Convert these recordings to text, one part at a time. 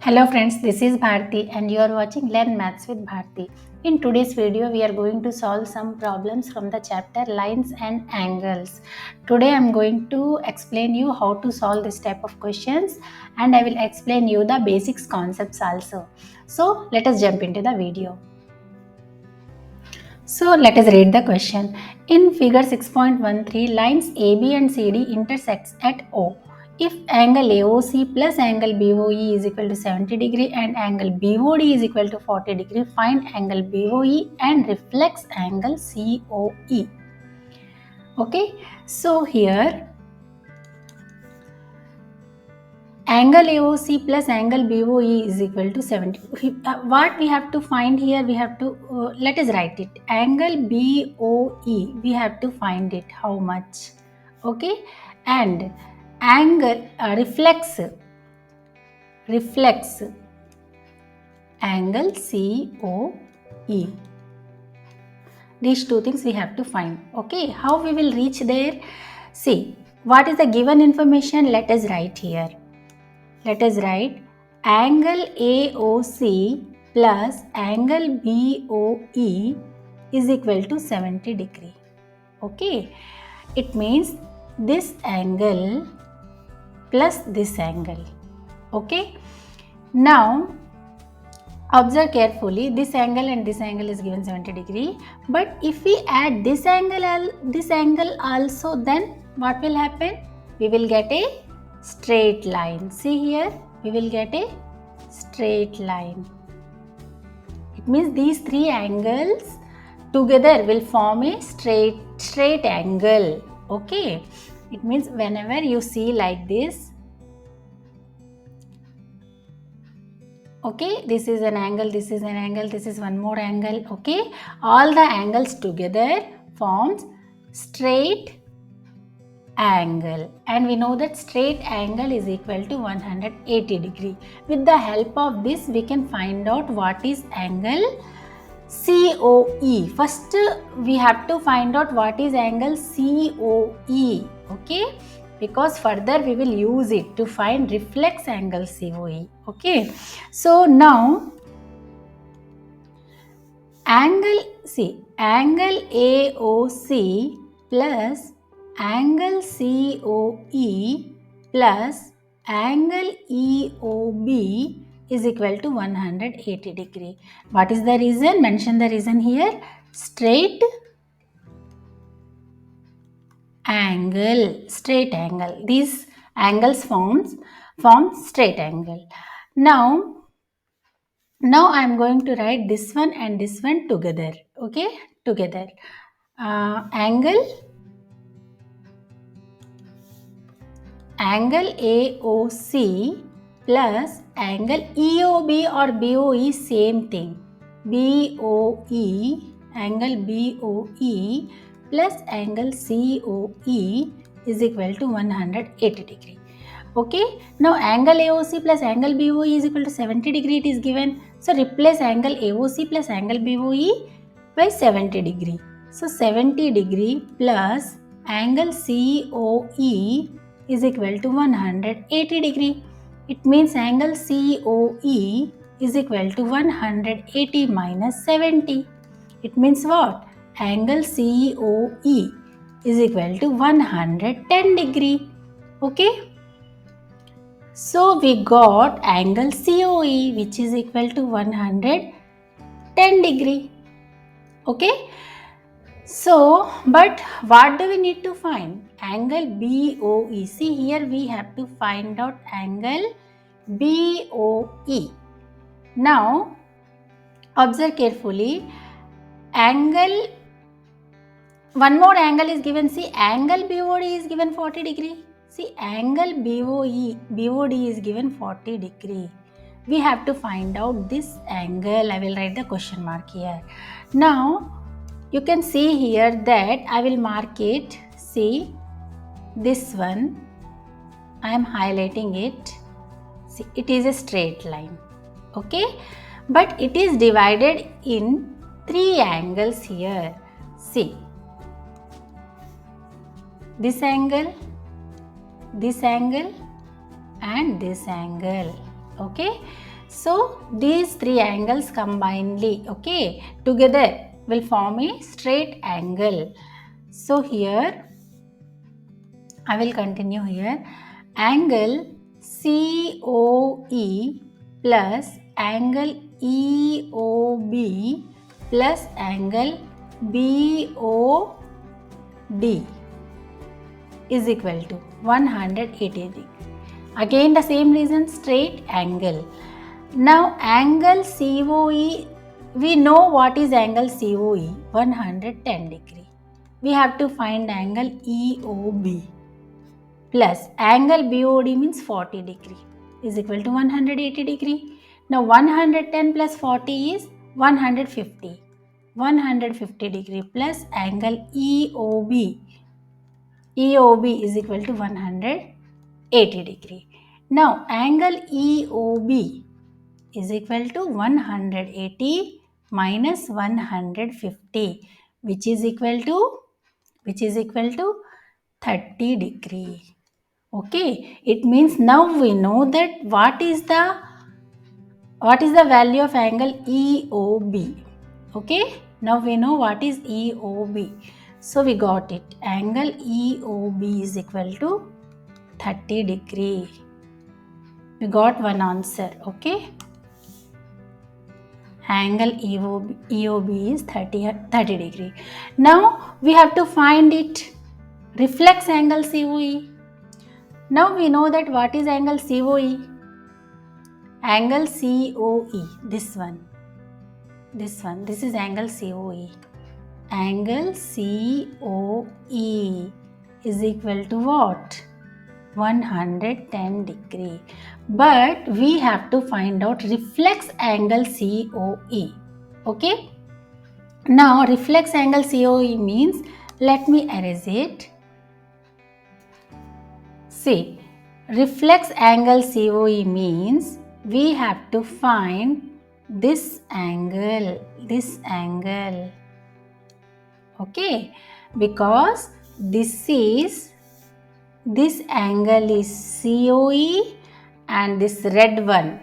Hello friends, this is Bharti and you are watching Learn Maths with Bharti. In today's video, we are going to solve some problems from the chapter Lines and Angles. Today I am going to explain you how to solve this type of questions and I will explain you the basics concepts also. So let us jump into the video. So let us read the question. In figure 6.13, lines AB and CD intersects at O. If angle AOC plus angle BOE is equal to 70 degree and angle BOD is equal to 40 degree, find angle BOE and reflex angle COE. Okay, so here angle AOC plus angle BOE is equal to 70. What we have to find here, we have to, let us write it. Angle BOE, we have to find it, how much. Okay, and angle reflex angle COE. These two things we have to find. Okay, how we will reach there? See, what is the given information? Let us write here. Let us write angle AOC plus angle BOE is equal to 70 degree. Okay, it means this angle plus this angle. Okay, now observe carefully, this angle and this angle is given 70 degree, but if we add this angle also, then what will happen? We will get a straight line. See here, we will get a straight line. It means these three angles together will form a straight angle. Okay, it means whenever you see like this, okay, this is an angle, this is an angle, this is one more angle. Okay, all the angles together forms straight angle, and we know that straight angle is equal to 180 degree. With the help of this, we can find out what is angle COE. First, we have to find out what is angle COE. Okay, because further we will use it to find reflex angle COE. Okay, so now angle AOC plus angle COE plus angle EOB is equal to 180 degree. What is the reason? Mention the reason here. Straight angle. These angles form straight angle. Now I am going to write this one and this one together. Okay, together. Angle AOC plus angle EOB or BOE, same thing. BOE, angle BOE plus angle COE is equal to 180 degree. Okay, now angle AOC plus angle BOE is equal to 70 degree, it is given. So replace angle AOC plus angle BOE by 70 degree. So 70 degree plus angle COE is equal to 180 degree. It means angle COE is equal to 180 minus 70. It means what? Angle COE is equal to 110 degree. Okay. So we got angle COE which is equal to 110 degree. Okay. So, but what do we need to find? Angle BOE. See here we have to find out angle BOE. Now, observe carefully. Angle, one more angle is given. See, angle BOD is given 40 degree. See, angle BOD is given 40 degree. We have to find out this angle. I will write the question mark here. Now, you can see here that I will mark it. See, this one, I am highlighting it. See, it is a straight line. Okay, but it is divided in three angles here. See, this angle, and this angle. Okay, so these three angles combinedly, okay, together will form a straight angle. So here I will continue here. Angle COE plus angle EOB plus angle BOD is equal to 180 degree. Again the same reason, straight angle. Now angle COE, we know what is angle COE, 110 degree. We have to find angle EOB plus angle BOD means 40 degree is equal to 180 degree. Now 110 plus 40 is 150. 150 degree plus angle EOB. EOB is equal to 180 degree. Now angle EOB is equal to 180 minus 150, which is equal to 30 degree. Okay, it means now we know that what is the value of angle EOB. Okay, now we know what is EOB. So we got it. Angle EOB is equal to 30 degree. We got one answer. Okay, angle EOB is 30 degree. Now we have to find it reflex angle COE. Now we know that what is angle COE. Angle COE, this is angle COE. Angle COE is equal to what? 110 degree. But we have to find out reflex angle COE. Okay? Now reflex angle COE means, let me erase it. See, reflex angle COE means we have to find this angle. Okay, because this angle is COE and this red one.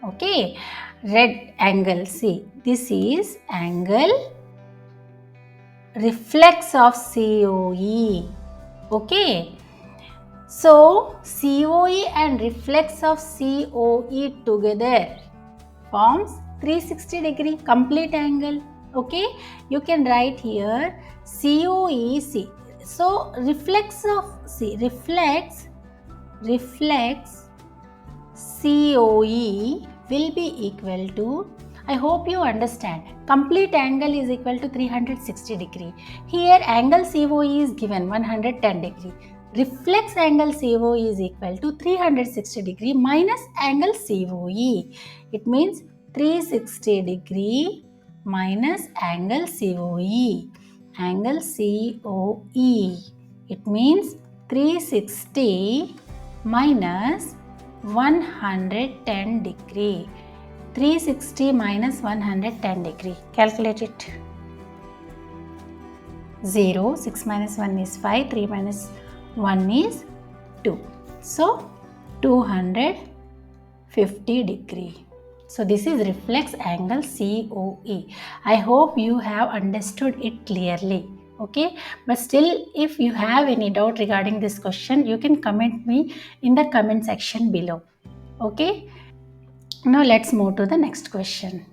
Okay, red angle. See, this is angle reflex of COE. Okay. So, COE and reflex of COE together forms 360 degree complete angle. Okay, you can write here COE. See, so reflex COE will be equal to, I hope you understand, complete angle is equal to 360 degree. Here angle COE is given 110 degree. Reflex angle COE is equal to 360 degree minus angle COE. It means 360 degree minus angle COE. Angle COE. It means 360 minus 110 degree. 360 minus 110 degree. Calculate it. 0, 6 minus 1 is 5, 3 minus 1 is 2. So, 250 degree. So, this is reflex angle COE. I hope you have understood it clearly. Okay, but still if you have any doubt regarding this question, you can comment me in the comment section below. Okay, now let's move to the next question.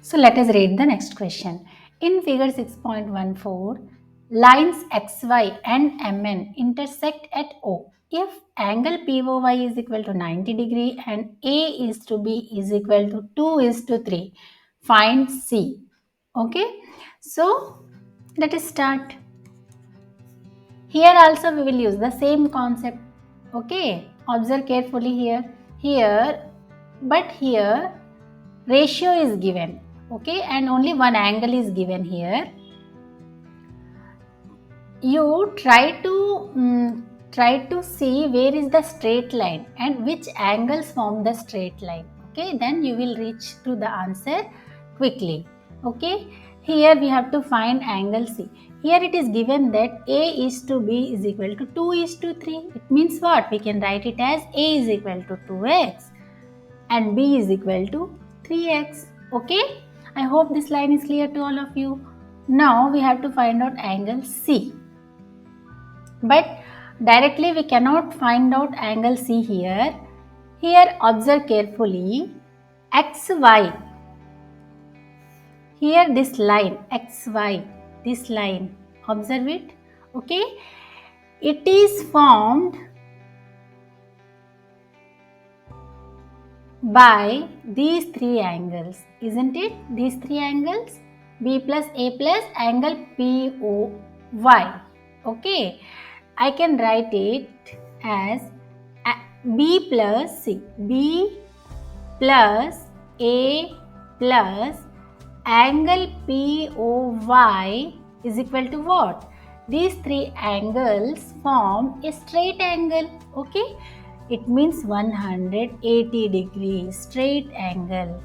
So let us read the next question. In figure 6.14, lines XY and MN intersect at O. If angle POY is equal to 90 degree and A is to B is equal to 2:3, find C. Okay, so let us start. Here also we will use the same concept. Okay, observe carefully here. Here ratio is given. Okay, and only one angle is given here. You try to see where is the straight line and which angles form the straight line. Okay, then you will reach to the answer quickly. Okay, here we have to find angle C. Here it is given that A is to B is equal to 2 is to 3. It means what? We can write it as A is equal to 2x and B is equal to 3x. Okay, I hope this line is clear to all of you. Now we have to find out angle C. But directly we cannot find out angle C here. Here observe carefully xy. Here this line xy, this line, observe it. Okay, it is formed by these three angles, isn't it? These three angles, B plus A plus angle POY. Okay, I can write it as B plus C, B plus A plus angle POY is equal to what? These three angles form a straight angle. Okay, it means 180 degrees straight angle.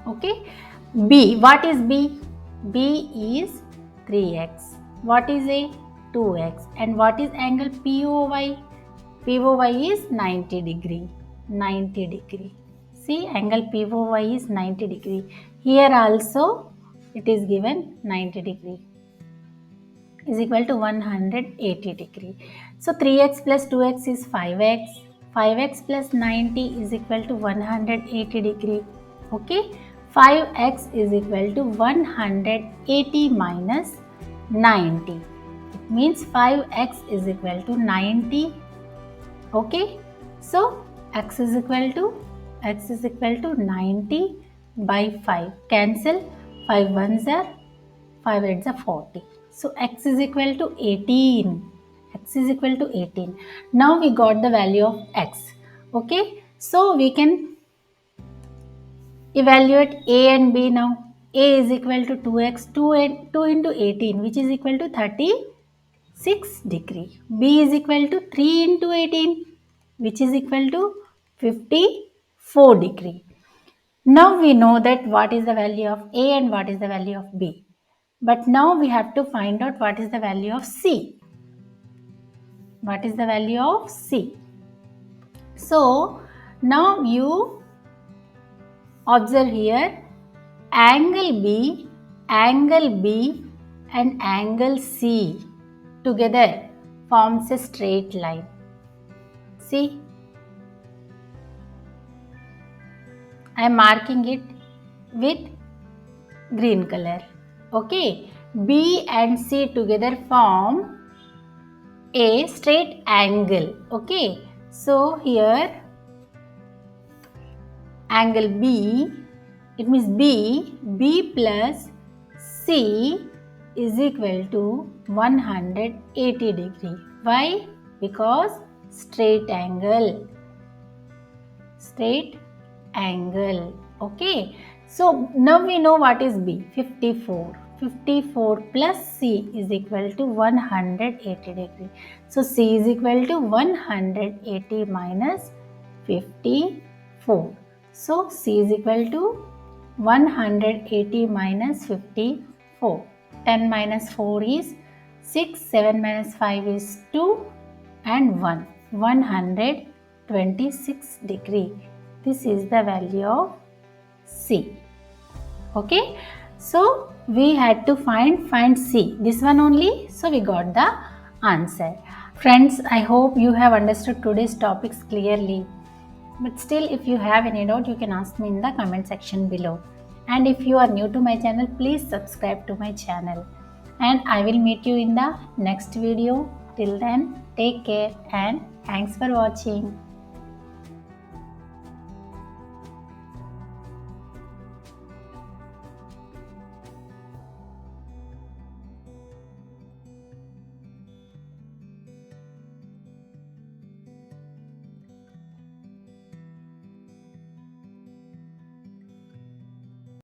Okay, B, what is B? B is 3x. What is A? 2x. And what is angle POY? POY is 90 degree. 90 degree. See, angle POY is 90 degree. Here also it is given 90 degree is equal to 180 degree. So 3x plus 2x is 5x. 5x plus 90 is equal to 180 degree. Okay, 5x is equal to 180 minus 90. It means 5x is equal to 90. Okay, so x is equal to 90 by 5. Cancel, 5 ones are 5 8s are 40. So x is equal to 18. X is equal to 18. Now we got the value of x. Okay, so we can evaluate A and B now. A is equal to 2x, 2 into 18, which is equal to 36 degree. B is equal to 3 into 18, which is equal to 54 degree. Now we know that what is the value of A and what is the value of B. But now we have to find out what is the value of C. What is the value of C? So now you observe here angle B and angle C together forms a straight line. See, I am marking it with green color. Okay, B and C together form a straight angle. Okay, so here angle B, it means B plus C is equal to 180 degree. Why? Because straight angle. Okay, so now we know what is B. 54 plus C is equal to 180 degree. So C is equal to 180 minus 54. So C is equal to 180 minus 54. 10 minus 4 is 6, 7 minus 5 is 2 and 1. 126 degree. This is the value of C. Okay, so we had to find C, this one only, so we got the answer. Friends, I hope you have understood today's topics clearly, but still if you have any doubt you can ask me in the comment section below. And if you are new to my channel, please subscribe to my channel, and I will meet you in the next video. Till then, take care and thanks for watching.